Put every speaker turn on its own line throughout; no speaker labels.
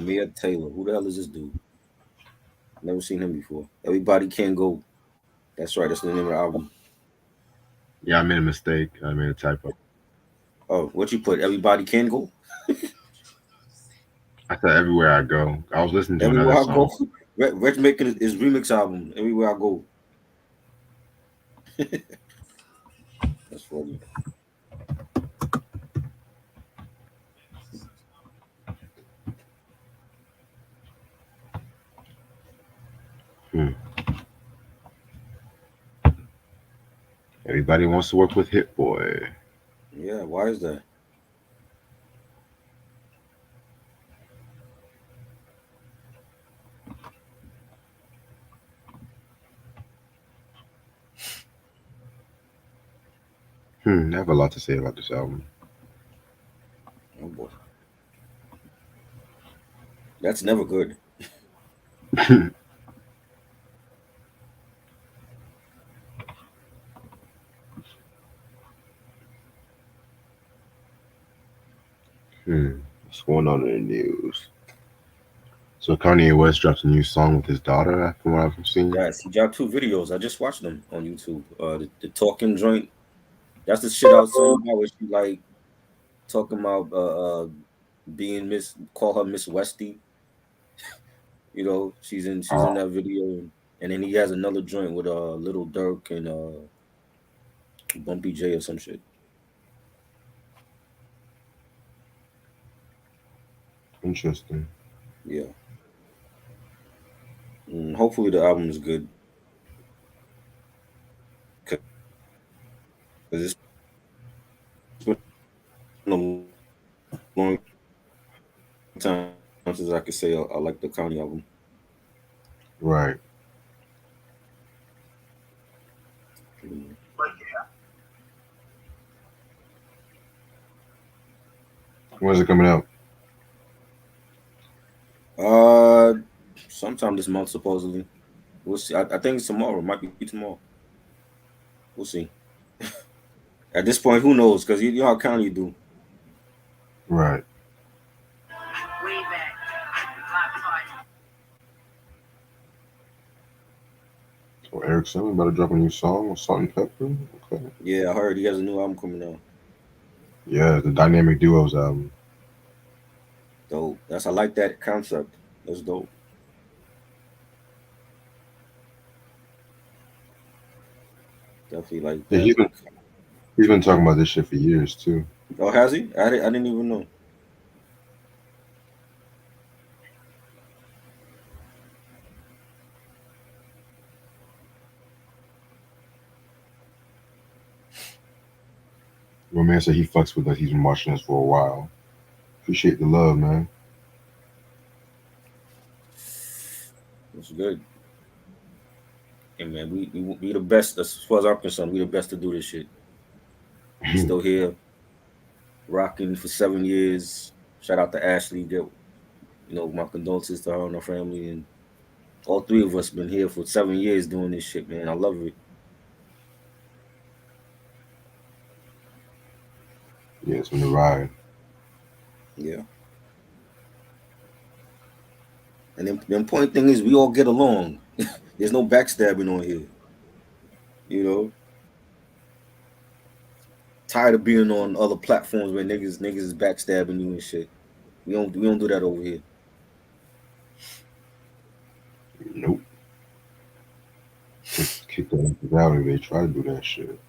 Amir Taylor. Who the hell is this dude? Never seen him before. Everybody Can Go. That's right. That's the name of the album.
Yeah, I made a mistake. I made a typo.
Oh, what you put? Everybody Can Go.
I said everywhere I go. I was listening to another
Everywhere I
song.
go. Reg making his remix album. Everywhere I go. That's funny.
Hmm. Everybody wants to work with Hit Boy.
Yeah. Why is that?
I have a lot to say about this album.
Oh boy. That's never good.
What's going on in the news? So Kanye West drops a new song with his daughter, from what I've seen.
Yes, he dropped two videos. I just watched them on YouTube. The talking joint. That's the shit I was telling you about. Where she like talking about being Miss. Call her Miss Westy. She's in
Oh,
that video, and then he has another joint with Little Dirk and Bumpy J or some shit.
interesting.
Yeah. Hopefully the album is good because it's been a long time since I could say I like the Kanye album.
Right.
Mm.
When's it coming out?
Uh, Sometime this month supposedly. We'll see. I think it's tomorrow. It might be tomorrow. We'll see. At this point, who knows? Because you know how Kanye do.
Right. So Eric Simmons about to drop a new song with Salt and Pepper. Okay.
Yeah, I heard he has a new album coming out.
Yeah, the Dynamic Duos album.
Dope. I like that concept. That's dope. Definitely like
Yeah,
that.
he's been talking about this shit for years too.
Oh, has he? I didn't even know.
My man said he fucks with us. He's been watching us for a while. Appreciate the love, man.
It's good. Hey man, we the best as far as I'm concerned. We the best to do this shit. We still here, rocking for 7 years. Shout out to Ashley. My condolences to her and her family, and all three of us been here for 7 years doing this shit, man. I love it.
Yeah, it's been a ride.
Yeah. And then the important thing is we all get along. There's no backstabbing on here. You know, tired of being on other platforms where niggas is backstabbing you and shit. We don't do that over here.
Nope. Kick them out if they try to do that shit.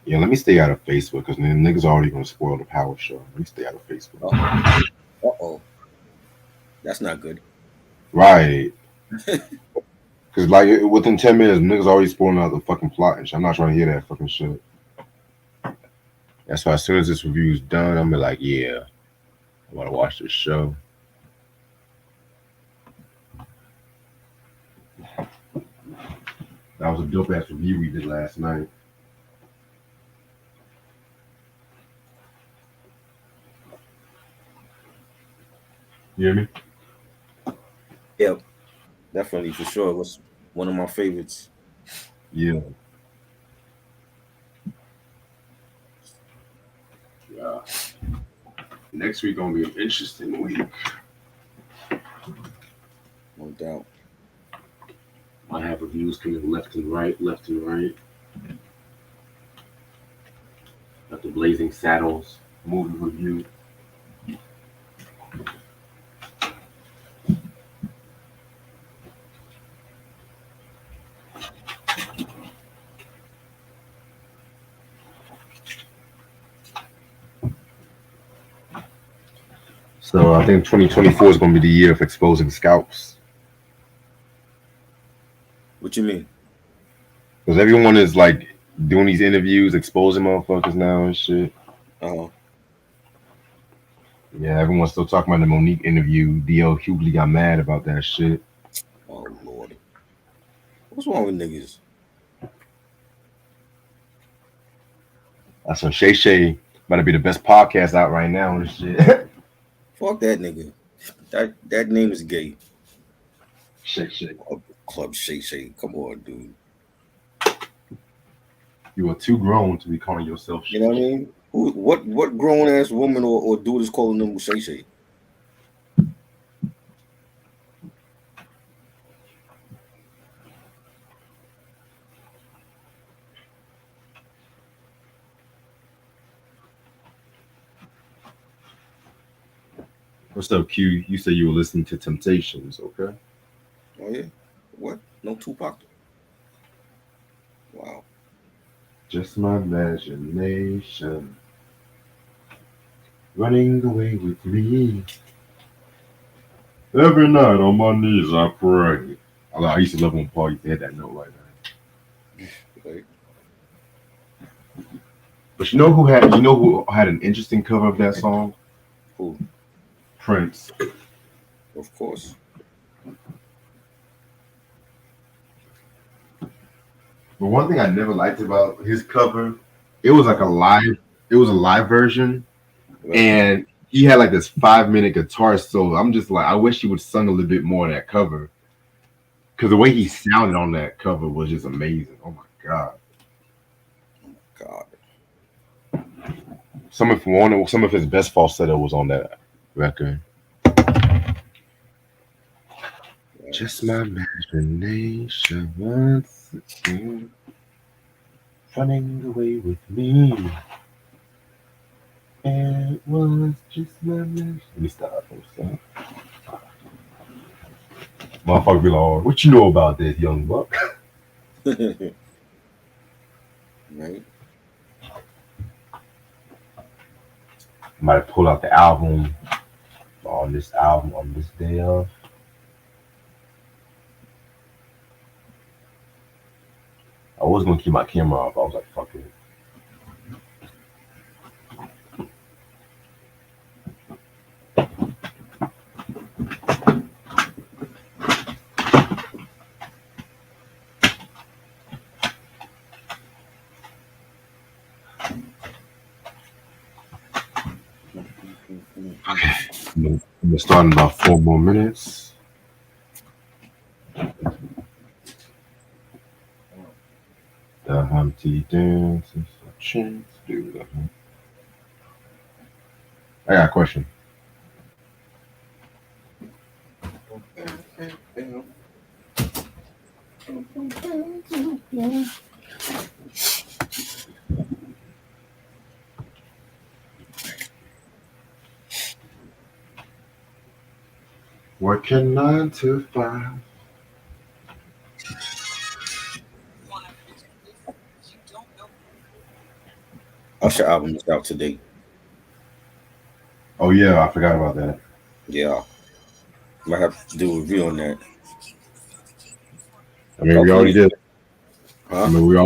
Yeah, let me stay out of Facebook because niggas already gonna spoil the power show. Let me stay out of Facebook.
Uh oh. Uh-oh. That's not good.
Right. Because, like, within 10 minutes, niggas already spoiling out the fucking plot and shit. I'm not trying to hear that fucking shit. That's why as soon as this review's done, I'm be like, yeah, I want to watch this show. That was a dope ass review we did last night. You hear me?
Yeah, definitely for sure. It was one of my favorites.
Yeah. Yeah. Next week gonna be an interesting week.
No doubt.
I have reviews coming left and right, left and right. Got the Blazing Saddles movie review. So I think 2024 is gonna be the year of exposing scalps
What you mean?
because everyone is like doing these interviews, exposing motherfuckers now and shit.
Uh-huh.
Yeah, everyone's still talking about the Monique interview. DL Hughley got mad about that shit.
Oh Lord. What's wrong with niggas?
That's so Shay Shay about to be the best podcast out right now and shit.
Fuck that nigga. That name is gay.
Shay Shay.
Club Shay Shay. Come on, dude.
You are too grown to be calling yourself
You
Shay
know what I
Shay.
mean? What grown ass woman or dude is calling them Shay Shay?
What's up, Q? You said you were listening to Temptations, okay?
Oh yeah. What? No Tupac? Wow.
Just my imagination running away with me. Every night on my knees I pray. I used to love when Paul used to hit that note like that.
Right.
But you know who had an interesting cover of that song?
Cool.
Prince.
Of course.
But one thing I never liked about his cover, it was like it was a live version,
Right.
and he had like this 5 minute guitar solo. I'm just like, I wish he would sung a little bit more of that cover, because the way he sounded on that cover was just amazing. Oh my god!
God.
Some of his best falsetto was on that record. Just
Yes.
my imagination once again running away with me. It was just my imagination. Let me stop. Motherfucker be like, oh, what you know about this, young buck?
Right.
Might pull out the album on this day of. I was gonna keep my camera off. I was like, fuck it. Okay. I'm gonna start in about 4 more minutes. The Humpty Dance is a chance to do that. I got a question. Working 9 to 5.
Usher album is out today.
Oh yeah, I forgot about that.
Yeah. Might have to do a review on that.
I mean, we already
Hopefully,
did. I
huh?
mean, we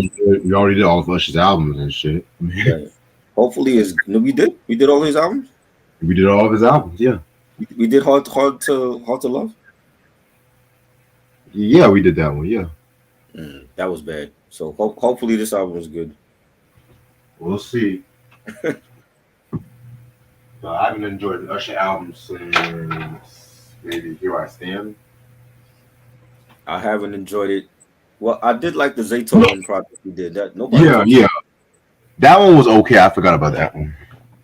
already did all of Usher's albums and shit.
Right. Hopefully is no, we did. We did all his albums.
We did all of his albums. Yeah,
We did hard to love.
yeah, we did that one. Yeah,
That was bad. So hopefully this album is good.
we'll see. I haven't enjoyed an Usher album since maybe Here I Stand.
I haven't enjoyed it. Well, I did like the Zaytoven project he did. That nobody
Yeah,
talks
yeah.
about.
That one was okay. I forgot about that one.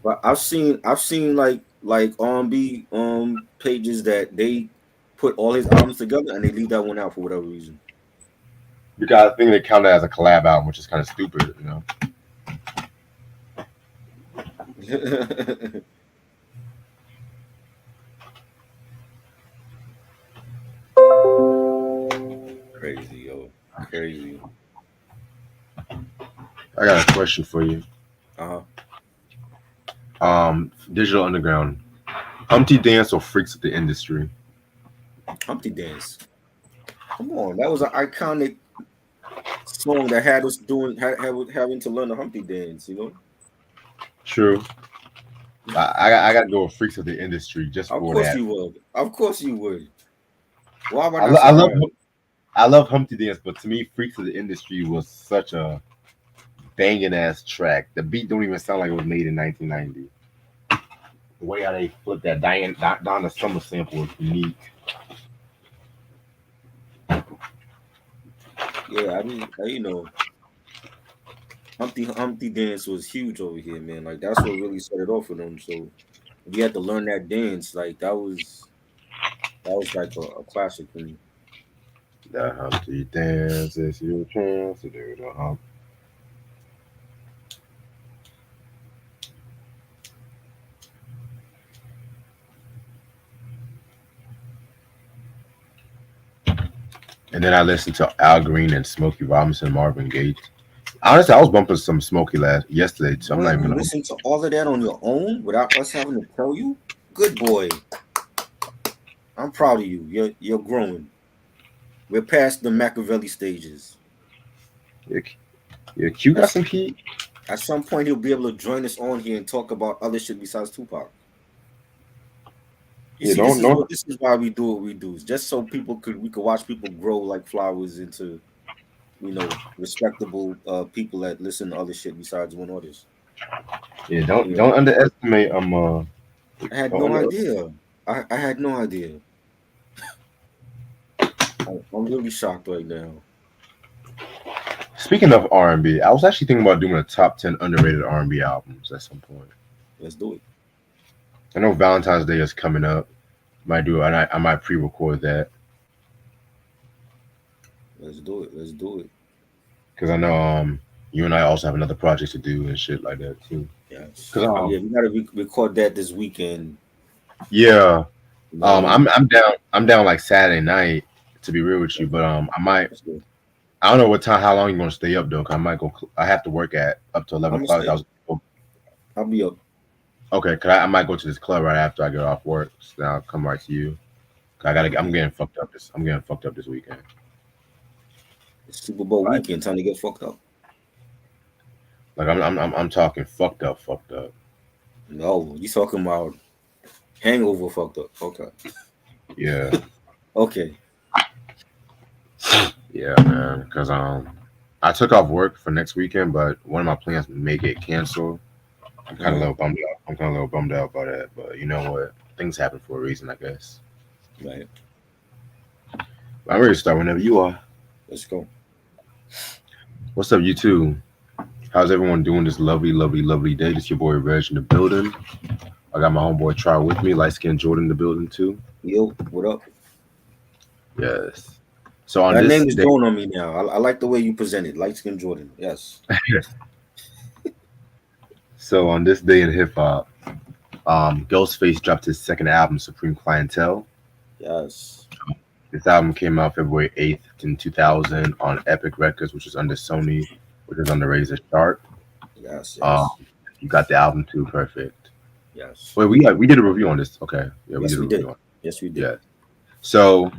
But I've seen like R&B pages that they put all his albums together and they leave that one out for whatever reason.
Because I think they count it as a collab album, which is kind of stupid, you know.
Crazy, yo. Crazy.
I got a question for you.
Uh-huh.
Digital Underground, Humpty Dance or Freaks of the Industry?
Humpty Dance. Come on, that was an iconic song that had us having to learn the Humpty Dance.
True. I got to go with Freaks of the Industry just
Of
for
course
that.
you would. Of course you would. Why am I
I,
not
lo- I love
surprised?
I love Humpty Dance, but to me, Freaks of the Industry was such a banging ass track. The beat don't even sound like it was made in 1990. The way how they flipped that Donna Summer sample is unique.
Yeah, I mean, Humpty Dance was huge over here, man. Like that's what really set it off for them. So we had to learn that dance. Like that was like a classic for me.
The Humpty Dance is your chance to do the hump. And then I listened to Al Green and Smokey Robinson, Marvin Gaye. Honestly, I was bumping some Smokey last yesterday, so I'm
Boy,
not even
you
gonna.
listen to all of that on your own without us having to tell you? Good boy. I'm proud of you. You're growing. We're past the Machiavelli stages.
Yeah, yeah, Q
At,
got some heat.
at some point, he'll be able to join us on here and talk about other shit besides Tupac. You
Yeah,
see, this
don't
is
don't.
what this is why we do what we do. It's just so we could watch people grow like flowers into respectable people that listen to other shit besides one artist.
Yeah,
You
don't
know,
underestimate.
I had
Don't
no
under.
idea. I had no idea. I'm really shocked right now.
Speaking of R&B, I was actually thinking about doing a top 10 underrated R&B albums at some point.
Let's do it.
I know Valentine's Day is coming up. Might do it, and I might pre-record that
Let's do it. Let's do it.
because I know you and I also have another project to do and shit like that too.
Yes.
Because
Yeah, we gotta record that this weekend.
yeah,
You know what I mean?
I'm down like Saturday night to be real with you,
Let's
but
let's do it.
I don't know what time how long you're gonna stay up though. 'Cause I might go. I have to work at up to 11
I'm gonna
o'clock.
stay. I'll be up.
Okay, cause I might go to this club right after I get off work. So then I'll come right to you. 'Cause I'm
Okay.
getting fucked up this. I'm getting fucked up this weekend.
It's Super Bowl
Like,
weekend. Time to get fucked up.
I'm talking fucked up, fucked up.
No, you talking about hangover fucked up. Okay.
Yeah,
Okay.
yeah, man. Cause I took off work for next weekend, but one of my plans may get canceled. I'm kind of a
Mhm.
little bummed out. I'm kind of a little bummed out by that, but you know what? Things happen for a reason, I guess.
Right.
I'm ready to start whenever you are.
Let's go.
What's up, you two? How's everyone doing this lovely, lovely, lovely day? This your boy Reg in the building. I got my homeboy Try with me, light skinned Jordan in the building too.
Yo, what up?
Yes. So on
That
this
name is
day,
growing on me now. I like the way you present it. Light skin Jordan. Yes.
so on this day in hip hop, Ghostface dropped his second album, Supreme Clientele.
Yes.
This album came out February 8th in 2000 on Epic Records, which is under Sony, which is under Razor Sharp.
Yes.
Um,
Yes.
you got the album too, perfect.
Yes.
Wait, we did a review on this. Okay, yeah, we
Yes,
did a
we
review
did.
on it.
Yes, we did.
Yeah. So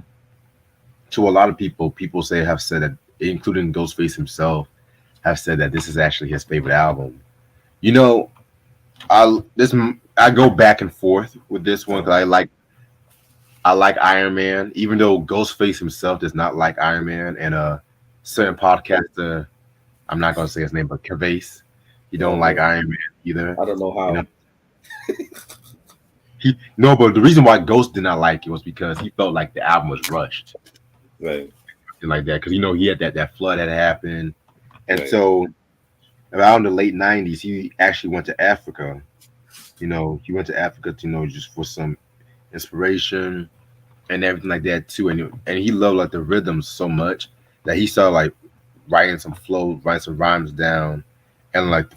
to a lot of people, have said that, including Ghostface himself, have said that this is actually his favorite album. You know, I go back and forth with this one
Uh-huh.
because I like Iron Man, even though Ghostface himself does not like Iron Man, and a certain podcaster, I'm not gonna say his name, but Cavase, he don't like
Uh-huh.
Iron Man either.
I don't know
You know,
how.
he no, but the reason why Ghost did not like it was because he felt like the album was rushed
Right.
and like that because he had that flood that happened, and
Right.
so around the late '90s he actually went to Africa. He went to Africa to just for some inspiration and everything like that too, and he loved like the rhythms so much that he started like writing some rhymes down, and like the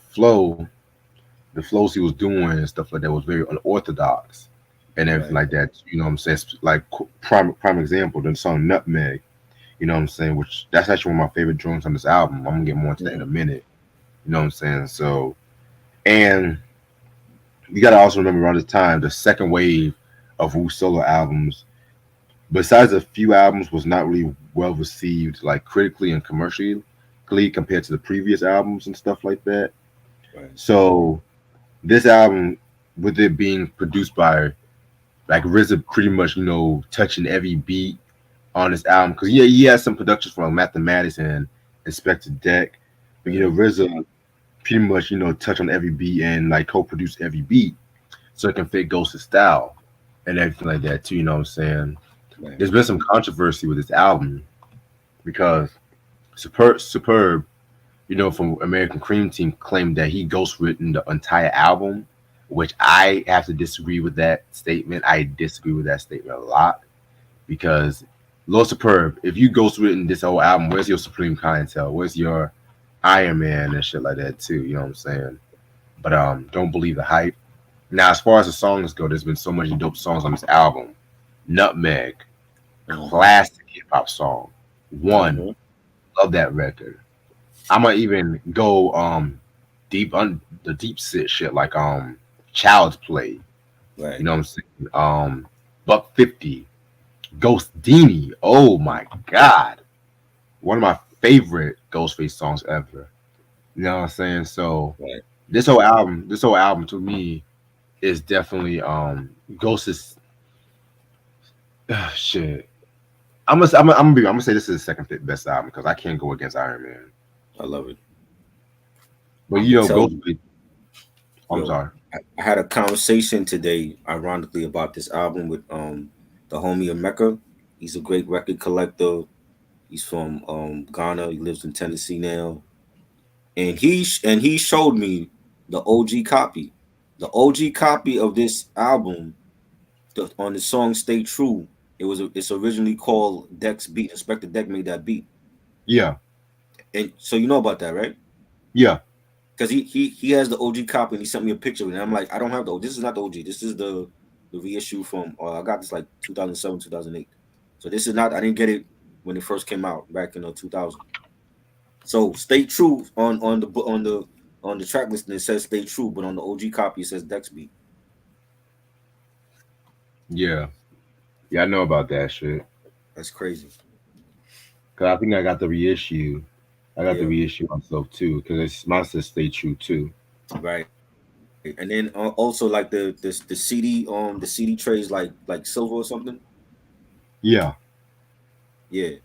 flows he was doing and stuff like that was very unorthodox and everything
Right.
like that. You know what I'm saying? Like prime example, the song Nutmeg. You know what I'm saying? Which that's actually one of my favorite joints on this album. I'm gonna get more into that in a
Mm.
minute. You know what I'm saying? So, and you gotta also remember around this time, the second wave of Wu solo albums, besides a few albums, was not really well received, like critically and commercially, compared to the previous albums and stuff like that.
Right.
So this album, with it being produced by like RZA, pretty much touching every beat on this album, because yeah, he has some productions from Mathematics and Inspector Deck, but
Mm.
RZA pretty much touch on every beat and like co-produce every beat so it can fit Ghost's style and everything like that too. You know what I'm saying?
Right.
There's been some controversy with this album because Superb, from American Cream Team, claimed that he ghost written the entire album, which I have to disagree with that statement. I disagree with that statement a lot because Lord Superb, if you ghost written this whole album, where's your Supreme Clientele? Where's your Iron Man and shit like that too? You know what I'm saying? But don't believe the hype. Now, as far as the songs go, there's been so many dope songs on this album. Nutmeg,
Mm-hmm.
classic hip hop song. One,
Mm-hmm.
love that record. I'm gonna even go deep on the deep shit like Child's Play. You
Right.
know what I'm saying? Buck 50, Ghost Dini. Oh my god, one of my favorite Ghostface songs ever. You know what I'm saying? So
Right.
this whole album to me is definitely Ghost is shit. I'm gonna say this is the second best album because I can't go against Iron Man.
I love it.
But
I'm gonna tell you,
Ghostface. I'm
yo,
sorry.
I had a conversation today, ironically, about this album with the homie Emeka. He's a great record collector. He's from Ghana. He lives in Tennessee now, and he showed me the OG copy. The OG copy of this album on the song "Stay True." It's originally called Deck's Beat. Inspector Deck made that beat,
Yeah,
and so you know about that, right?
yeah,
Because he has the OG copy and he sent me a picture of it. And I'm like, I don't have the. This is not the OG. This is the reissue from. I got this like 2007, 2008. So this is not. I didn't get it when it first came out back in 2000. So "Stay True" on the track listing it says "Stay True," but on the OG copy it says Dex Beat.
yeah, yeah. I know about that shit.
That's crazy.
Cause I think I got the reissue. I got the
Yeah.
reissue myself too. Cause it's mine says Stay True too.
Right. And then also like the CD trays like silver or something.
Yeah,
Yeah.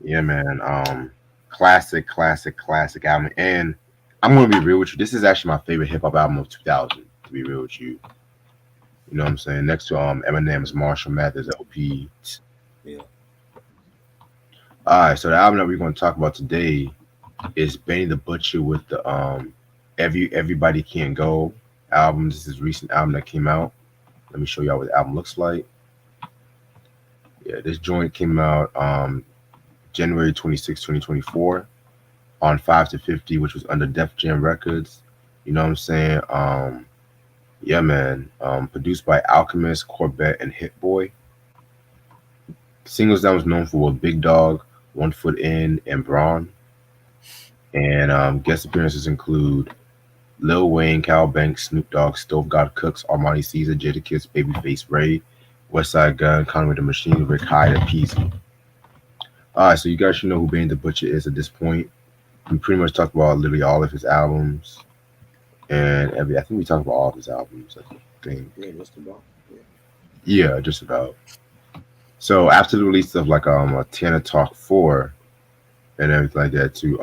yeah, man. Classic album. And I'm gonna be real with you. This is actually my favorite hip hop album of 2000. To be real with you, you know what I'm saying. Next to Eminem's Marshall Mathers LP.
Yeah.
All right, so the album that we're gonna talk about today is Benny the Butcher with the Everybody Can't Go album. This is a recent album that came out. Let me show y'all what the album looks like. Yeah, this joint came out January 26, 2024 on 5 to 50, which was under Def Jam Records. You know what I'm saying? Yeah, man. Produced by Alchemist, Corbett, and Hit Boy. Singles that was known for were Big Dog, One Foot In, and Braun. And guest appearances include Lil Wayne, Cal Banks, Snoop Dogg, Stove God Cooks, Armani Caesar, Jadakiss, Babyface Ray, Westside Gun, Conway the Machine, Rick Hyde, and Peasy. All right, so you guys should know who Benny the Butcher is at this point. We pretty much talked about literally all of his albums, and I think we talked about all of his albums. I think,
Yeah. Just about. Yeah.
yeah, just about. So after the release of like a Tana Talk 4 and everything like that too,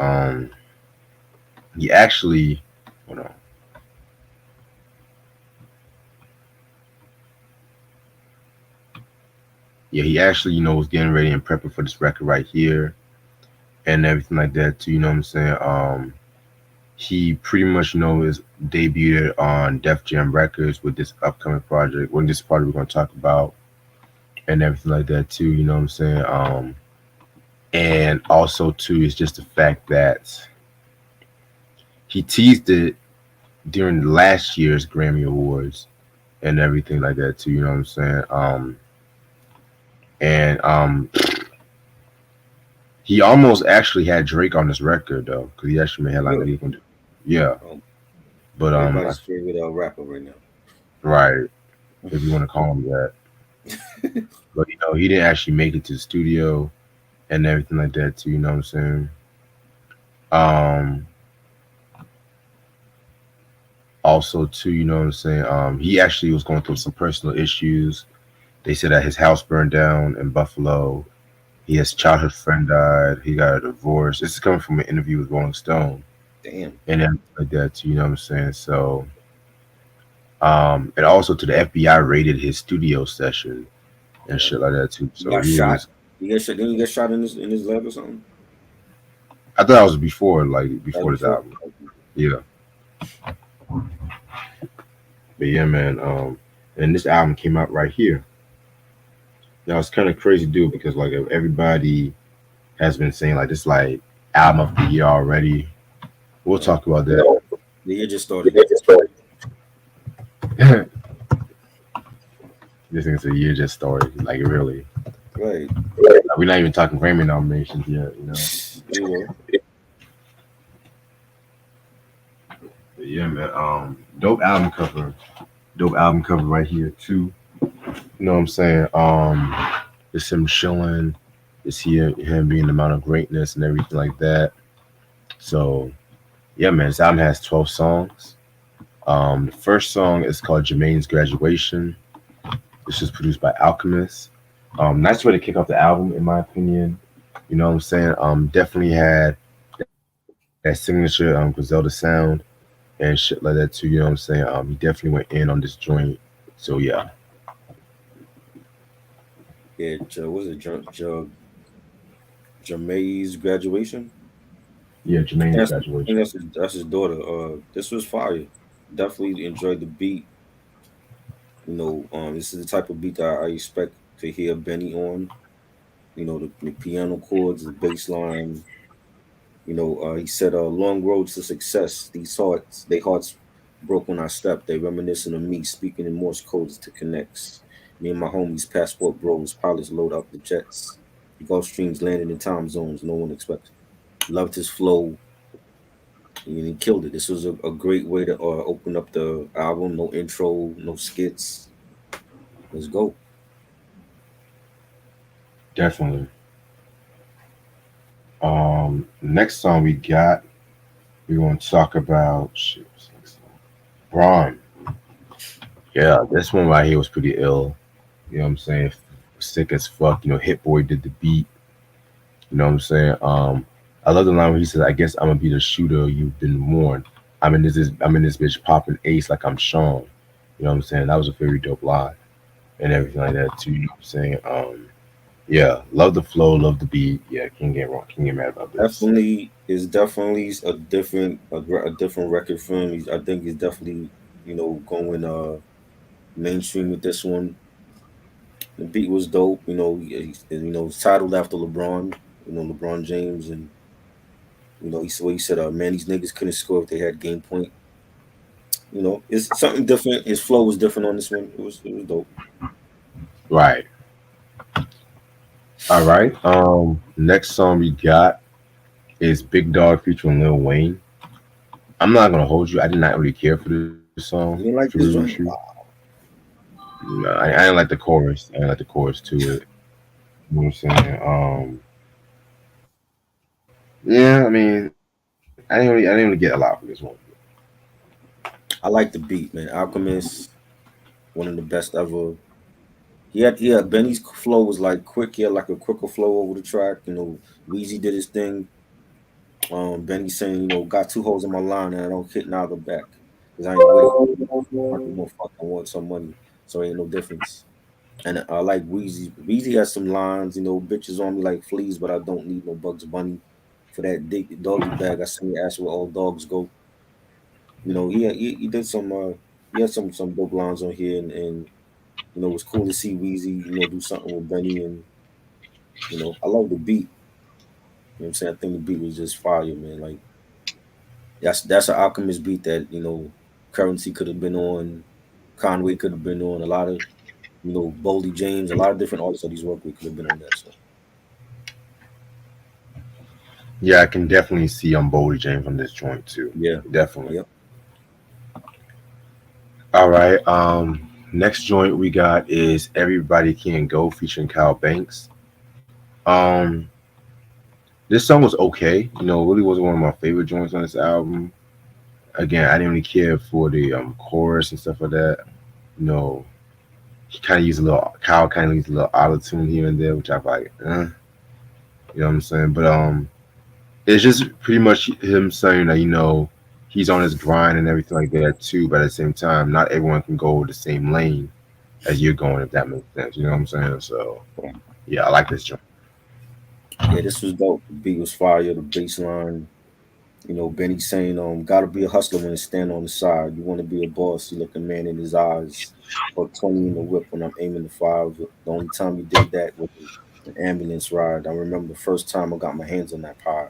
he actually, hold on, yeah, he actually, was getting ready and prepping for this record right here and everything like that too. You know what I'm saying? He pretty much, is debuted on Def Jam Records with this upcoming project. When this project we're gonna talk about and everything like that too. You know what I'm saying? And also too is just the fact that he teased it during last year's Grammy Awards and everything like that too. You know what I'm saying? And he almost actually had Drake on this record though, because he actually made headline that
Really?
he can do. Yeah,
Um,
but
everybody's favorite rapper right now.
right, if you want to call him that. But he didn't actually make it to the studio and everything like that too. You know what I'm saying? Um, Also too, you know what I'm saying? He actually was going through some personal issues. They said that his house burned down in Buffalo. His childhood friend died. He got a divorce. This is coming from an interview with Rolling Stone
Damn.
and everything like that too. You know what I'm saying? So, and also to the FBI raided his studio session and
Yeah.
shit like that too.
He
So
got
he
shot.
was.
He got shot. Didn't he get shot in his leg or something?
I thought that was before, like
That was
before this
before.
album. Yeah, but yeah, man. And this album came out right here. Now it's kind of crazy, dude, because like everybody has been saying like this like album of the year already. We'll
No,
talk about that.
the year just started.
This thing's a year just started, like really.
Right.
Like, we're not even talking Grammy nominations yet.
We will.
But yeah, man. Dope album cover. Dope album cover right here too. You know what I'm saying? It's him chilling. It's him being the amount of greatness and everything like that. So yeah, man. This album has 12 songs. The first song is called Jermaine's Graduation. This was produced by Alchemist. Nice way to kick off the album, in my opinion. You know what I'm saying? Definitely had that signature Griselda sound and shit like that too. You know what I'm saying? He definitely went in on this joint. So yeah,
Yeah. Was it Jermaine's graduation?
yeah, Jermaine's
I think
graduation.
that's his daughter. This was fire. Definitely enjoyed the beat. This is the type of beat that I expect to hear Benny on. The piano chords, the bass line. He said, "Long roads to success. They hearts broke when I stepped. They reminiscent of me speaking in Morse codes to connects. Me and my homies, passport bros, pilots load up the jets. The Gulf Streams landed in time zones no one expected. Loved his flow, and he killed it. This was a great way to open up the album. No intro, no skits. Let's go.
Definitely. Next song we got, we want to talk about shit. What's the next song? Braun. Yeah, this one right here was pretty ill. You know what I'm saying? Sick as fuck. Hit Boy did the beat. You know what I'm saying? I love the line where he says, "I guess I'm gonna be the shooter you've been warned. I'm in this bitch popping ace like I'm Sean." You know what I'm saying? That was a very dope line and everything like that too. You know what I'm saying? Yeah, love the flow, love the beat. Yeah, can't get wrong, can't get mad about this.
Definitely a different record for him. I think he's definitely going mainstream with this one. The beat was dope. It's titled after LeBron. LeBron James, and he said, "Man, these niggas couldn't score if they had game point." It's something different. His flow was different on this one. It was dope.
Right. All right. Next song we got is Big Dog featuring Lil Wayne. I'm not gonna hold you. I did not really care for this song. To
You
be
didn't
real
like
with
this
you,
joint? Wow.
no, I didn't like the chorus. I didn't like the chorus to it. You know what I'm saying? Yeah. I mean, I didn't really get a lot from this one.
I like the beat, man. Alchemist, one of the best ever. He had Benny's flow was like quick. He had like a quicker flow over the track. Weezy did his thing. Benny saying, got two holes in my line and I don't hit neither back because I ain't with it. I more fucking want some money, so ain't no difference. And I like Weezy. Weezy has some lines, bitches on me like fleas, but I don't need no Bugs Bunny for that doggy bag. I send your ass where all dogs go. He did some he had some dope lines on here, and it was cool to see Weezy do something with Benny, and I love the beat. What I'm saying? I think the beat was just fire, man. Like that's an Alchemist beat that Currency could have been on, Conway could have been on, a lot of Boldy James, a lot of different artists that he's worked with could have been on that. So
Yeah, I can definitely see Bodie James on this joint too.
yeah,
Definitely.
yep,
All right. Next joint we got is Everybody Can Go featuring Kyle Banks. Um, this song was okay. It really wasn't one of my favorite joints on this album. Again, I didn't really care for the chorus and stuff like that. You know, he kind of used a little Kyle kind of used a little auto tune here and there, which I like. You know what I'm saying? But it's just pretty much him saying that he's on his grind and everything like that too. But at the same time, not everyone can go the same lane as you're going, if that makes sense. You know what I'm saying? So yeah, I like this joint.
yeah. This was dope. The beat was fire. The bass line. Benny saying, gotta be a hustler when it's stand on the side. You want to be a boss, you look a man in his eyes. Or 20 in the whip when I'm aiming the five. The only time you did that was an ambulance ride. I remember the first time I got my hands on that pie.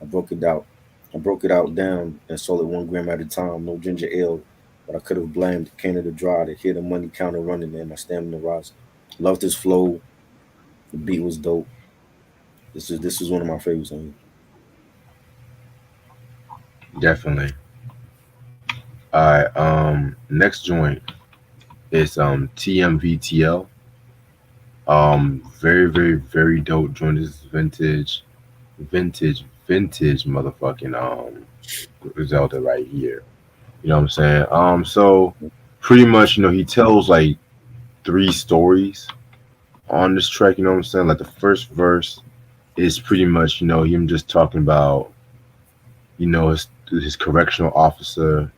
I broke it out. I broke it out down and sold it 1 gram at a time. No ginger ale, but I could have blamed Canada Dry to hear the money counter running and my stamina rise. Loved his flow. The beat was dope. This is one of my favorites on here.
Definitely. All right. Next joint is TMVTL. Very, very, very dope joint. This is vintage motherfucking Griselda right here. You know what I'm saying? So pretty much, he tells like three stories on this track. You know what I'm saying? Like the first verse is pretty much, him just talking about, his correctional officer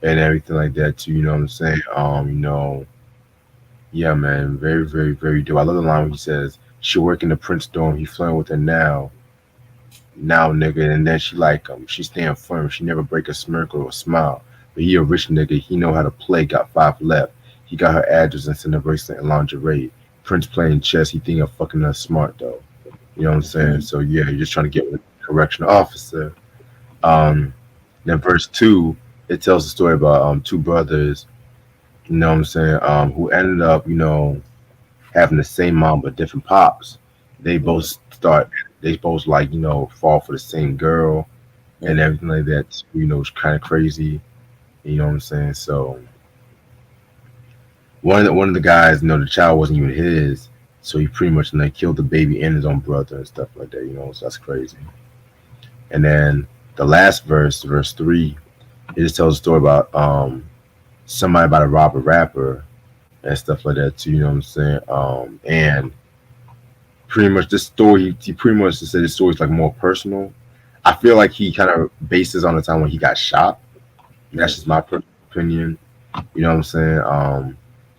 and everything like that too. You know what I'm saying? Yeah, man, very, very, very dope. I love the line where he says, "She work in the Prince dorm. He flirting with her now, nigga." And then she like she stand firm. She never break a smirk or a smile. But he a rich nigga. He know how to play. Got 5 left. He got her address and send a bracelet and lingerie. Prince playing chess. He think of fucking her smart though. You know what I'm saying? So yeah, you're just trying to get with a correctional officer. Um, then verse 2, it tells the story about two brothers. You know what I'm saying? Who ended up, having the same mom but different pops. They both
Right,
start. They both like fall for the same girl and
right,
everything like that. It's kind of crazy. You know what I'm saying? So one of the guys, the child wasn't even his, so he pretty much like killed the baby and his own brother and stuff like that. So that's crazy. And then the last verse, verse 3, it just tells a story about somebody about to rob a rapper and stuff like that too. You know what I'm saying? And pretty much this story, he pretty much just said this story is like more personal. I feel like he kind of bases on the time when he got shot. That's
right.
just my personal opinion. You know what I'm saying?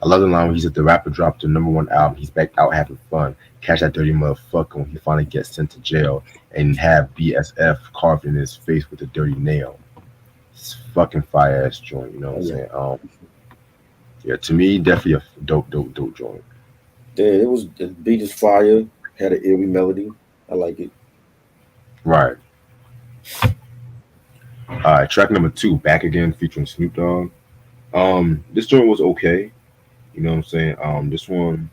I love the line when he's at the rapper dropped the #1 album. He's back out having fun. Catch that dirty motherfucker when he finally gets sent to jail and have BSF carved in his face with a dirty nail. It's fucking fire ass joint. You know what
Oh
I'm
yeah.
saying? Yeah, to me, definitely a dope, dope, dope joint.
Yeah, the beat is fire. Had an eerie melody. I like it.
Right. All right. Track #2, Back Again, featuring Snoop Dogg. This joint was okay. You know what I'm saying? This one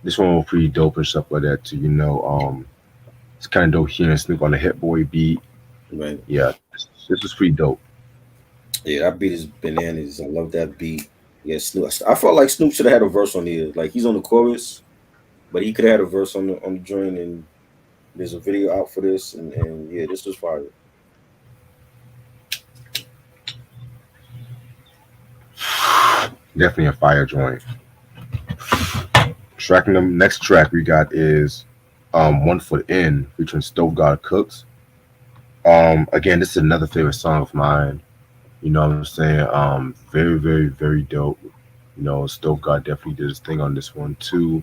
was pretty dope and stuff like that too. It's kind of dope hearing Snoop on the Hit Boy beat.
Right.
Yeah, this was pretty dope.
Yeah, that beat is bananas. I love that beat. Yeah, Snoop. I felt like Snoop should have had a verse on here. Like he's on the chorus, but he could have had a verse on the joint. And there's a video out for this. And yeah, this was fire.
Definitely a fire joint. Tracking them. Next track we got is One Foot In featuring Stove God Cooks. Again, this is another favorite song of mine. You know what I'm saying? Very, very, very dope. Stove God definitely did his thing on this one too.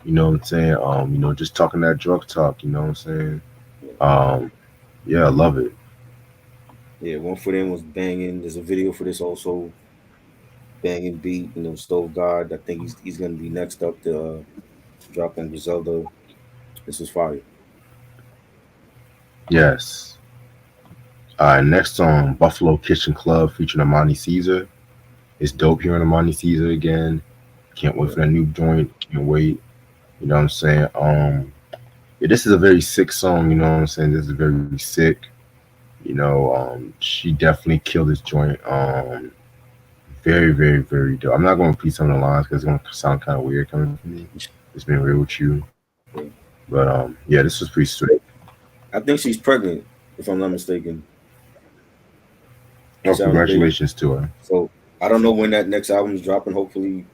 You know what I'm saying? Just talking that drug talk, you know what I'm saying?
Yeah,
Um, yeah, I love it.
yeah. One for them was banging. There's a video for this also, banging beat. Stove God. I think he's gonna be next up to drop on Griselda. This was fire.
Yes. All right, next song, Buffalo Kitchen Club featuring Amani Caesar. It's dope hearing Amani Caesar again. Can't wait
Yeah,
for that new joint. Can't wait. You know what I'm saying? Yeah, this is a very sick song. You know what I'm saying? This is very sick. She definitely killed this joint. Very, very, very dope. I'm not going to repeat some of the lines because it's going to sound kind of weird coming from me. It's been real with you,
yeah.
but yeah, this was pretty sweet.
I think she's pregnant, if I'm not mistaken.
Oh,
She's having a baby.
congratulations to her.
So I don't know when that next album is dropping. Hopefully,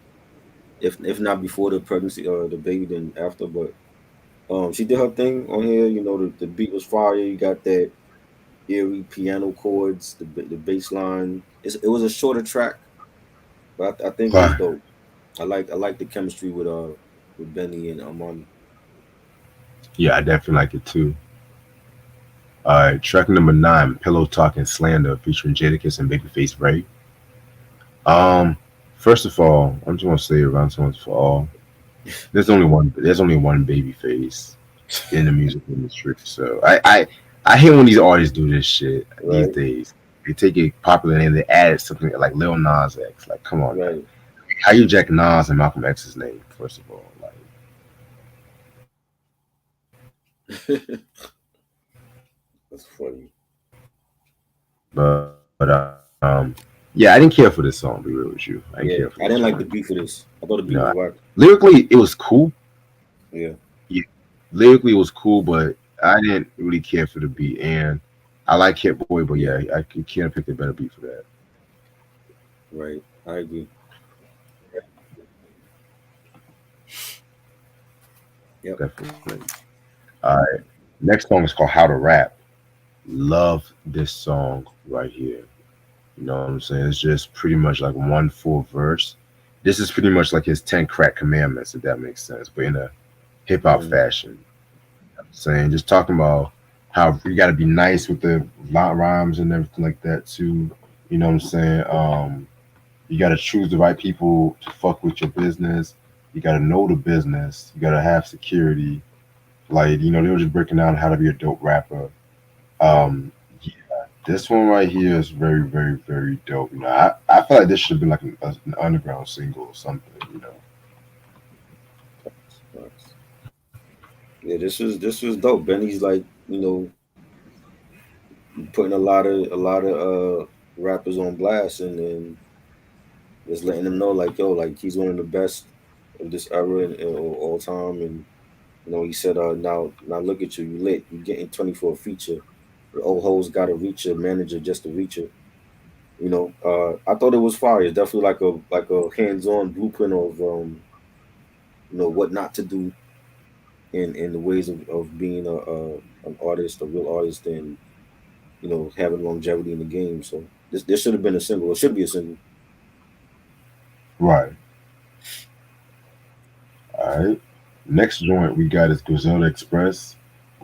if not before the pregnancy or the baby, then after. But she did her thing on here. The beat was fire. You got that eerie piano chords, the bass line. It was a shorter track, but I think it was
Why?
dope. I like the chemistry with Benny and Amani.
Yeah, I definitely like it too. All right, track number nine, Pillow Talk and Slander, featuring Jadakiss and Babyface Ray. Um, First of all, I'm just gonna say around once for all. There's only one. There's only one Babyface in the music industry. So I hate when these artists do this shit these
Right,
days. They take a popular name, they add something like Lil Nas X. Like, come on, man.
right.
How you jack Nas and Malcolm X's name? First of all, like,
That's funny.
but yeah, I didn't care for this song. To be real with you, I didn't
Yeah,
care for
I
this
didn't like the
joint.
beat for this. I thought the
You
beat was
know,
whack.
lyrically it was cool.
Yeah,
Yeah, lyrically it was cool, but I didn't really care for the beat. And I like Hit Boy, but
yeah,
yeah, I can't pick a better beat for that.
right. I agree. Yep.
Definitely. All right. Next song is called How to Rap. Love this song right here. You know what I'm saying? It's just pretty much like one full verse. This is pretty much like his 10 crack commandments, if that makes sense, but in a hip hop
Mm,
fashion. Saying, just talking about how you got to be nice with the rhymes and everything like that, too. You know what I'm saying? You got to choose the right people to fuck with your business. You got to know the business. You got to have security. Like, they were just breaking down how to be a dope rapper.
right.
Um, yeah, this one right here is very, very, very dope. I feel like this should have been like an underground single or something.
Facts. Yeah, this was dope. Benny's like putting a lot of rappers on blast, and then just letting them know like yo, like he's one of the best of this era and all time. And he said, now look at you, you lit, you getting 20 for a feature. The old hoes got to reach a manager just to reach her. I thought it was fire. It's definitely like a hands-on blueprint of what not to do in the ways of being an artist, a real artist, and having longevity in the game. So this should have been a single. It should be a single.
Right. All right. Next joint we got is Griselda Express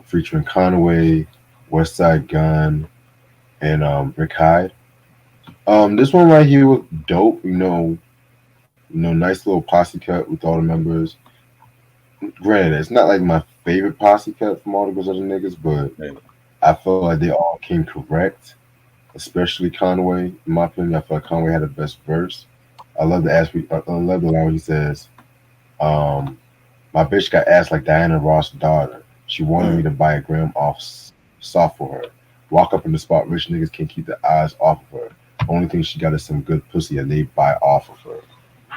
featuring Conway, West Side Gun, and Rick Hyde. This one right here was dope. Nice little posse cut with all the members. Granted, it's not like my favorite posse cut from all the Griselda niggas, but
Right.
I feel like they all came correct, especially Conway. In my opinion, I feel like Conway had the best verse. I love the line where he says, um, "My bitch got ass like Diana Ross' daughter. She wanted me
Mm,
to buy a gram off soft for her. Walk up in the spot, rich niggas can't keep their eyes off of her. Only thing she got is some good pussy, and they buy off of her."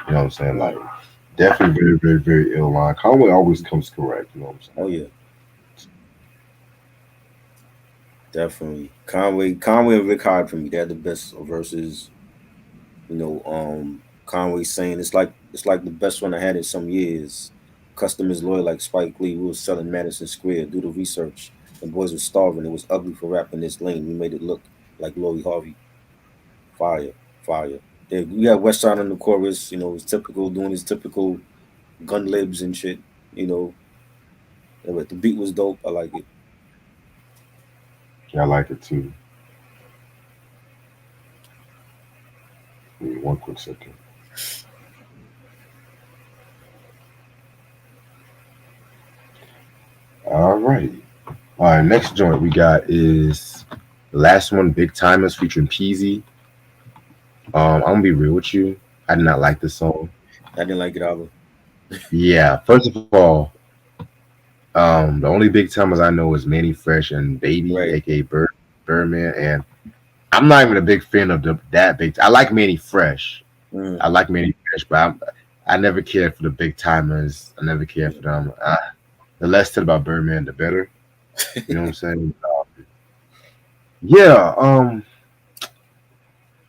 You know what I'm saying? Like,
mm.
definitely very, very, very ill line. Conway always comes correct. You know what I'm
Oh
saying?
yeah, definitely. Conway and Rick Hyde for me. They're the best verses. Conway saying it's like the best one I had in some years. Custom is loyal like Spike Lee. We was selling Madison Square. Do the research. The boys were starving. It was ugly for rapping this lane. We made it look like Lori Harvey. Fire, fire. You got West Side on the chorus. It's typical doing his typical gun libs and shit. You know, but the beat was dope. I like it.
Yeah, I like it too. Give me one quick second. All right. All right. Next joint we got is the last one, Big Timers featuring Peasy. I'm gonna be real with you. I did not like this song.
I didn't like it either.
Yeah. First of all, the only Big Timers I know is Manny Fresh and Baby,
Right.
aka Birdman, and I'm not even a big fan of that big. I like Manny Fresh.
Mm,
I like Manny Fresh, but I never cared for the Big Timers. I never cared for them. The less said about Birdman, the better. You know what I'm saying? Yeah.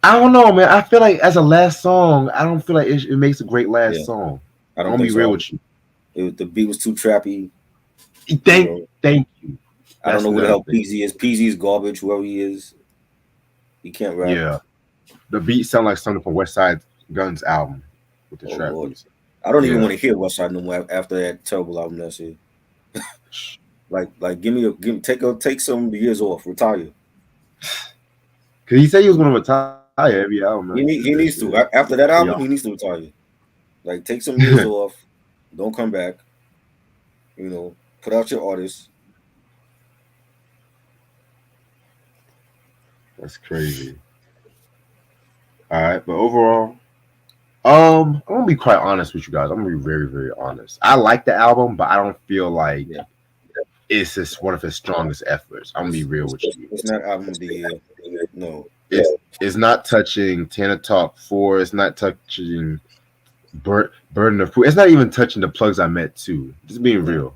I don't know, man. I feel like as a last song, I don't feel like it makes a great last
yeah,
song.
I
I'm
don't
gonna
think
be
so
real
either.
with you.
The beat was too trappy. You
Thank,
know,
thank you.
I don't
That's
know who the
another
hell
thing.
PZ is. PZ is garbage. Whoever he is, he can't rap.
Yeah, the beat sound like something from West Side Guns album with the
Oh
trap
Lord,
beats.
I don't even
Yeah.
want to hear West Side no more after that terrible album last year. Like, take some years off, retire.
Cause he said he was gonna retire every album after
He
that
need, he
shit.
needs to after that
Yeah.
album. He needs to retire. Like, take some years off. Don't come back. Put out your artists.
That's crazy. All right, but overall, I'm gonna be quite honest with you guys. I'm gonna be very, very honest. I like the album, but I don't feel like
Yeah,
it's just one of his strongest efforts. I'm gonna be real with you.
it's not album of the year. No.
It's not touching Tana Talk 4. It's not touching Burden of Proof. It's not even touching the plugs I met too. Just being
No.
real.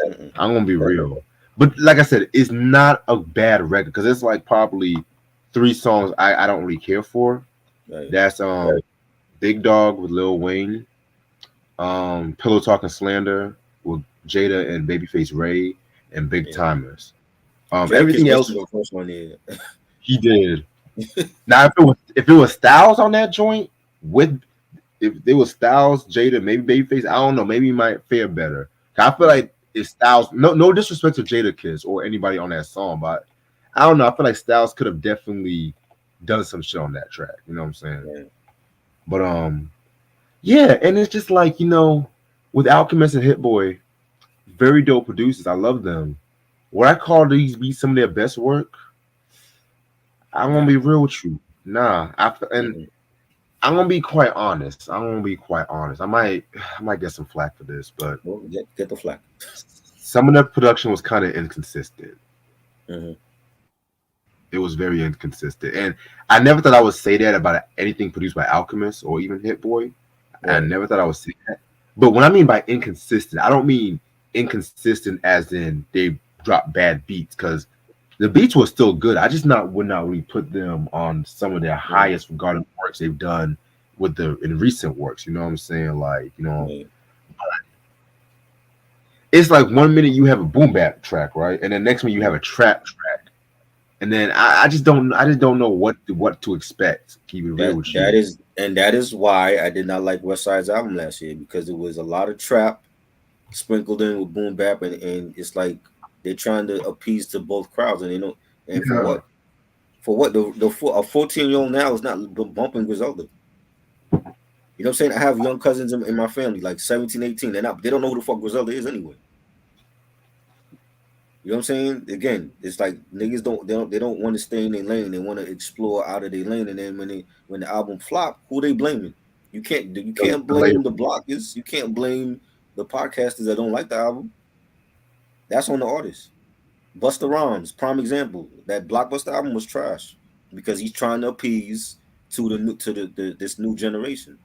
Mm-mm.
I'm gonna be real. But like I said, it's not a bad record because it's like probably three songs I don't really care for.
Right.
That's Big Dog with Lil Wayne, Pillow Talk and Slander with Jada and Babyface Ray, and Big
Yeah.
Timers.
Jadakiss
Everything
must
else
be the first one there.
he did. Now if it was Styles on that joint with if it was Styles, Jada, maybe Babyface, I don't know, maybe he might fare better. I feel like it's Styles. No disrespect to Jada Kiss or anybody on that song, but I don't know. I feel like Styles could have definitely done some shit on that track. You know what I'm saying?
Yeah.
But yeah, and it's just like with Alchemist and Hit Boy, very dope producers. I love them. Would I call these be some of their best work? I'm gonna
Nah.
be real with you. Nah, and
Mm-mm.
I'm gonna be quite honest. I'm gonna be quite honest. I might get some flack for this, but
Well, get the flack.
some of the production was kind of inconsistent.
Hmm.
It was very inconsistent, and I never thought I would say that about anything produced by Alchemist or even Hit Boy. I
Right.
never thought I would say that. But when I mean by inconsistent, I don't mean inconsistent as in they drop bad beats because the beats were still good. I just not would not really put them on some of their
Mm.
highest regarded works they've done in recent works. You know what I'm saying? Like
Yeah.
it's like 1 minute you have a boom bap track, right, and then next minute you have a trap track, and then I just don't know what to expect. Keep it real
That
with
that
you.
is and that is why I did not like West Side's album last year because it was a lot of trap sprinkled in with boom bap and it's like they're trying to appease to both crowds and and for
Yeah.
what? For what? A 14-year-old now is not bumping Griselda. You know what I'm saying? I have young cousins in my family, like 17, 18. They don't know who the fuck Griselda is anyway. You know what I'm saying? Again, it's like niggas don't want to stay in their lane. They want to explore out of their lane, and then when the album flop, who they blaming? You can't
The
blame
label.
the bloggers. You can't blame the podcasters that don't like the album. That's on the artist. Busta Rhymes, prime example. That Blockbuster album was trash because he's trying to appease to the new to this new generation.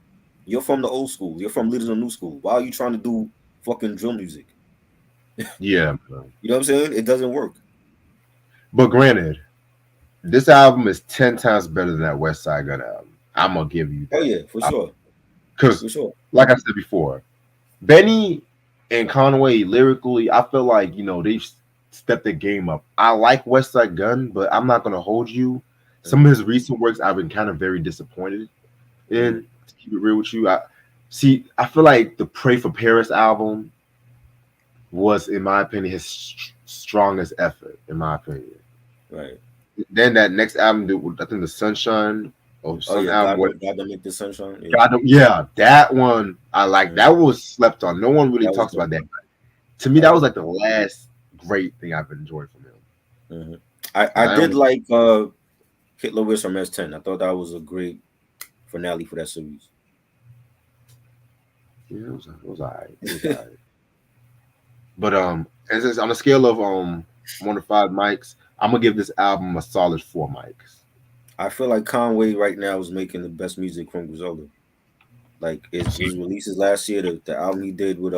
You're from the old school. You're from Leaders of New School. Why are you trying to do fucking drill music?
Yeah, man.
You know what I'm saying? It doesn't work.
But granted, this album is 10 times better than that West Side Gun album. I'm gonna give you
Oh
that.
yeah, for sure,
Because,
for sure.
like I said before, Benny and Conway lyrically, I feel like they've stepped the game up. I like West Side Gun, but I'm not gonna hold you. Some
Mhm.
of his recent works, I've been kind of very disappointed.
Mhm.
And to keep it real with you, I feel like the Pray for Paris album was, in my opinion, his strongest effort, in my opinion.
Right.
Then that next album, I think the Sunshine or
Oh
some
yeah,
album, what
God don't make the sunshine. Yeah,
God, yeah, that one I like.
Mhm.
That was slept on. No one really
That was
talks
dope.
about that. To me,
That
that
was
was like
dope.
the last great thing I've enjoyed from him.
Mhm. I
'Cause I
did
don't,
like Hitler Wish from S10. I thought that was a great finale for that series.
yeah, it was alright. It was alright. But and since on a scale of 1 to 5 mics, I'm gonna give this album a solid 4 mics.
I feel like Conway right now is making the best music from Griselda. Like his releases last year, the album he did with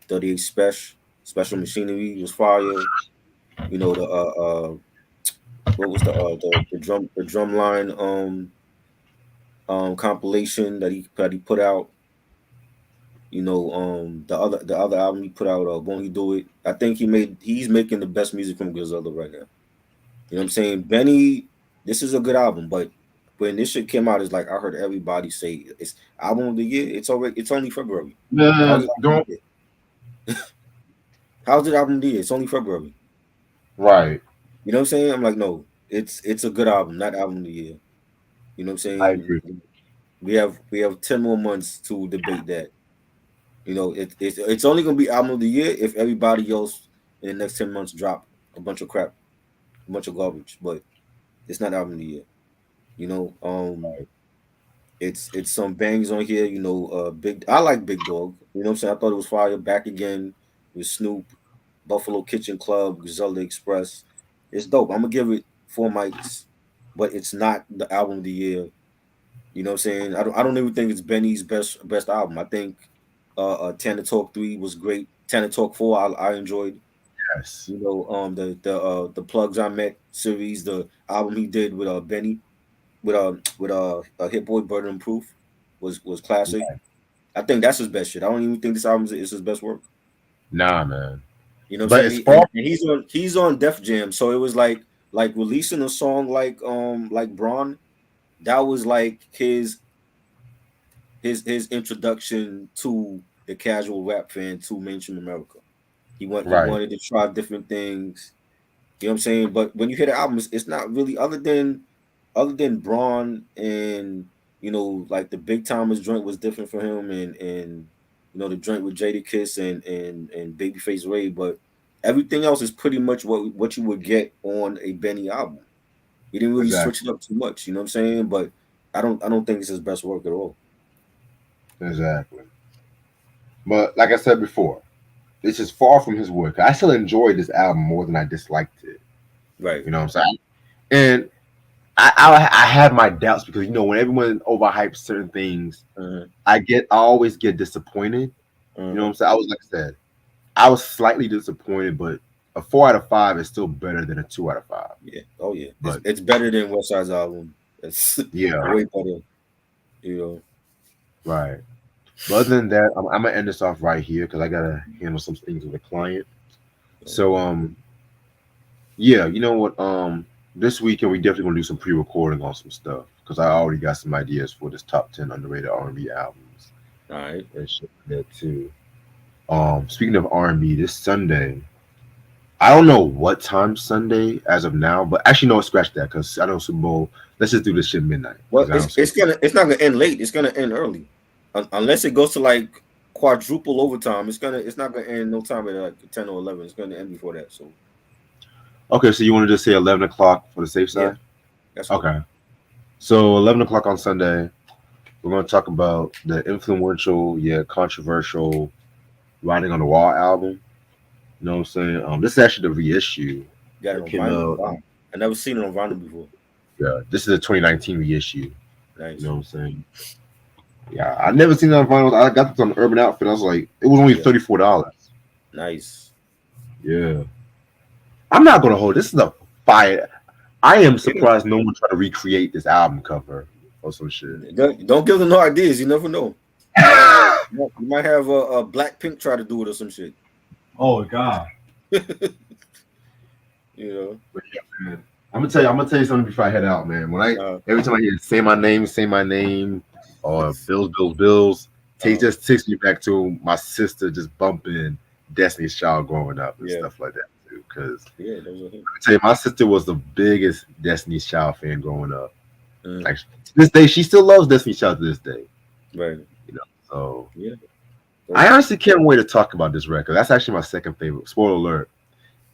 38 Special Machinery was fire. You know what was the drum line compilation that he put out. You know, the other album he put out, Won't He Do It? I think he's making the best music from Griselda right now. You know what I'm saying? Benny, this is a good album, but when this shit came out, it's like I heard everybody say it's album of the year. It's only February. How's it
Man,
album of
don't
the year? How's it album of the year? It's only February.
right.
You know what I'm saying? I'm like, no, it's a good album, not album of the year. You know what I'm
I
saying?
agree.
We have 10 more months to debate that. You know, it's only gonna be album of the year if everybody else in the next 10 months drop a bunch of crap, a bunch of garbage. But it's not album of the year. You know, it's some bangs on here. You know, big. I like Big Dog. You know what I'm saying? I thought it was fire. Back again with Snoop, Buffalo Kitchen Club, Griselda Express. It's dope. I'm gonna give it 4 mics, but it's not the album of the year. You know what I'm saying? I don't even think it's Benny's best album. I think Tana Talk 3 was great. Tana Talk 4 I enjoyed.
Yes.
You know, the Plugs I Met series, the album he did with Benny with Hit Boy Burden and Proof was classic. I think that's his best shit. I don't even think this album is his best work.
Nah, man.
You know what
But
I'm
as
saying?
far
And he's on Def Jam, so it was like releasing a song like Braun. That was like his introduction to the casual rap fan to mainstream America. He
right,
wanted to try different things. You know what I'm saying? But when you hear the album, it's not really other than Braun and like the Big Timers joint was different for him and the joint with Jada Kiss and Babyface Ray, but everything else is pretty much what you would get on a Benny album. He didn't really
exactly,
switch it up too much, you know what I'm saying? But I don't think it's his best work at all.
exactly. But like I said before, this is far from his work. I still enjoyed this album more than I disliked it.
Right.
You know what I'm saying? And I have my doubts because when everyone overhypes certain things,
Uh-huh.
I always get disappointed. You know what
Uh-huh.
I'm saying? I was slightly disappointed, but a 4 out of 5 is still better than a 2 out of 5.
Yeah. Oh yeah. It's
But
it's better than West Side's album. It's
yeah,
way better. You know.
right. But other than that, I'm gonna end this off right here because I gotta handle some things with a client. So yeah, you know what? This weekend we definitely gonna do some pre-recording on some stuff because I already got some ideas for this top 10 underrated R&B albums
All right.
and shit like that too. Speaking of R&B, this Sunday, I don't know what time Sunday as of now, but actually no, scratch that because I know Super Bowl. Let's just do this shit midnight
Well,
because I
it's
don't see.
it's gonna it's not gonna end late. It's gonna end early, unless it goes to like quadruple overtime. It's not gonna end no time at like 10 or 11. It's gonna end before that. So
Okay, so you want to just say 11 o'clock for the safe
yeah,
side?
that's good.
Okay, so 11 o'clock on Sunday, we're going to talk about the influential yet controversial "Writing on the Wall" album. You know what I'm saying? This is actually the reissue
Got it
that
on
came
vinyl.
out.
Wow, I never seen it on vinyl before.
Yeah, this is a 2019 reissue. You
Nice.
know what I'm saying? Yeah, I never seen that on vinyl. I got this on Urban Outfit. I was like, it was only
Yeah,
$34.
nice.
Yeah, I'm not gonna hold. This is a fire. I am
Yeah.
surprised no one tried to recreate this album cover or some shit.
Don't give them no ideas. You never know. You might have a Blackpink try to do it or some shit.
Oh God.
You know.
But yeah, man. I'm gonna tell you something before I head out, man. When I
Uh,
every time I hear say my name," Bills, Bills, Bills.
uh,
Just takes me back to my sister just bumping Destiny's Child growing up and
yeah,
stuff like that too. Because
yeah, those are him.
I tell you, my sister was the biggest Destiny's Child fan growing up.
Mm,
Like to this day, she still loves Destiny's Child to this day.
right.
You know, so
Yeah.
I
Those,
honestly can't wait to talk about this record. That's actually my second favorite. Spoiler alert.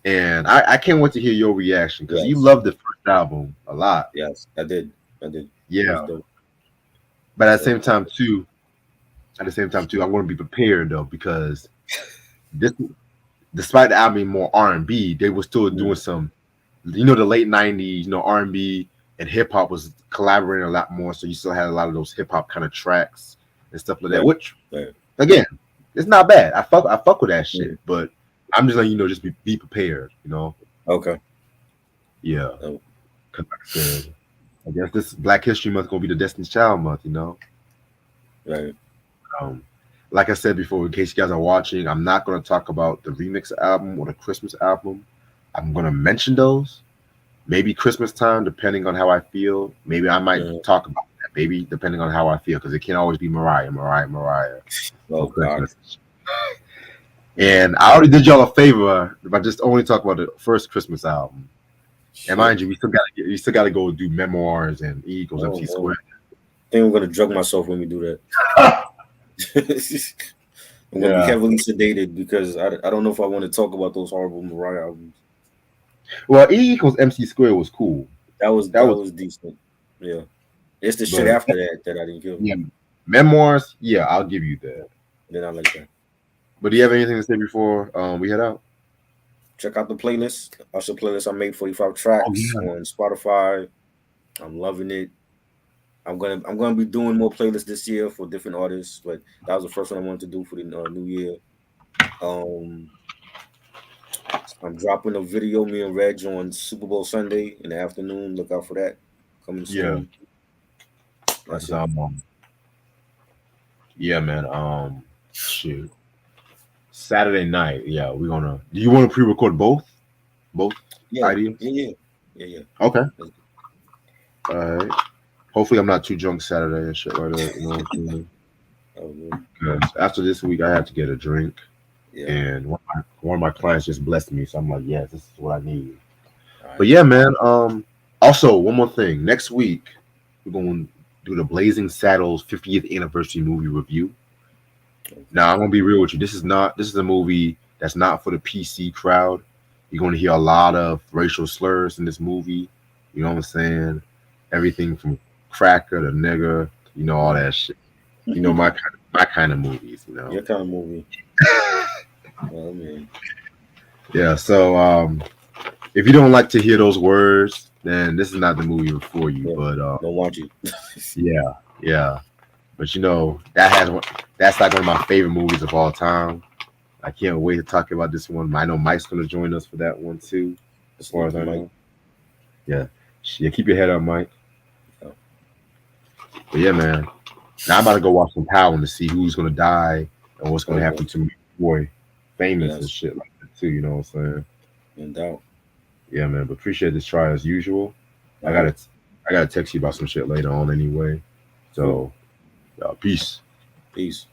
And I can't wait to hear your reaction because you
yes.
loved the first album a lot.
Yes. I did. I did. It was
Yeah.
dope.
But
So
at the same time too, I want to be prepared though because this, despite the album being more R&B, they were still doing
mm,
some, the late '90s, R&B and hip hop was collaborating a lot more. So you still had a lot of those hip hop kind of tracks and stuff like that.
right.
Which
Right.
again, it's not bad. I fuck with that
Mm,
shit. But I'm just letting you know, just be prepared.
okay.
Yeah.
Oh,
'Cause like I said, I guess this Black History Month gonna be the Destiny's Child month.
right.
Um, like I said before, in case you guys are watching, I'm not gonna talk about the remix album or the Christmas album. I'm gonna mention those. Maybe Christmas time, depending on how I feel. Maybe I might
Mm.
talk about that. Maybe depending on how I feel, because it can't always be Mariah for
Oh God.
Christmas.
Mm.
And I already did y'all a favor if I just only talk about the first Christmas album. And
Shit.
mind you, we still gotta go do memoirs and E equals
Oh
MC
no.
squared.
I think I'm gonna drug myself when we do that. I'm gonna be
Yeah.
heavily sedated because I don't know if I want to talk about those horrible Mariah albums.
Well, E equals MC squared was cool.
That was
That
that
was,
was decent. Yeah. It's the shit
but
after that I didn't give.
yeah, memoirs. Yeah, I'll give you that.
Then I like that.
But do you have anything to say before we head out?
Check out the playlist. Usher playlist. I made 45
Oh
tracks
yeah,
on Spotify. I'm loving it. I'm gonna be doing more playlists this year for different artists. But that was the first one I wanted to do for the new year. Um, I'm dropping a video, me and Reg, on Super Bowl Sunday in the afternoon. Look out for that. Coming
yeah.
soon. That's
Cause
it.
yeah, man. Shoot, Saturday night. Yeah, we're gonna. Do you want to pre-record both
Yeah,
ideas?
yeah, yeah, yeah, yeah.
Okay.
That's-
All right. Hopefully, I'm not too drunk Saturday and shit like that. You know what I'm saying?
Oh, good.
Because after this week, I have to get a drink,
Yeah.
and one of my clients just blessed me, so I'm like, yes, this is what I need.
All
But
right.
yeah, man. Also, one more thing. Next week, we're going to do the Blazing Saddles 50th anniversary movie review.
Okay.
Now, I'm gonna be real with you. This is a movie that's not for the PC crowd. You're gonna hear a lot of racial slurs in this movie. You know what I'm saying? Everything from cracker to nigger, all
Mm.
that shit. My kind of movies.
Your kind of movie. Oh man.
Yeah. So if you don't like to hear those words, then this is not the movie for you.
Yeah.
But
Don't want you.
yeah, yeah. But that's like one of my favorite movies of all time. I can't wait to talk about this one. I know Mike's gonna join us for that one too, as far as
Sneaky
I
Mike.
know. Yeah. Yeah, keep your head up, Mike.
Yeah.
But yeah, man. Now I'm about to go watch some Power to see who's gonna die and what's gonna
Okay.
happen to me boy famous and
Yes.
shit like that too, you know what I'm saying?
No doubt.
Yeah, man. But appreciate this try as usual.
All
I
right.
gotta I gotta text you about some shit later on anyway.
Cool.
So peace.
Peace.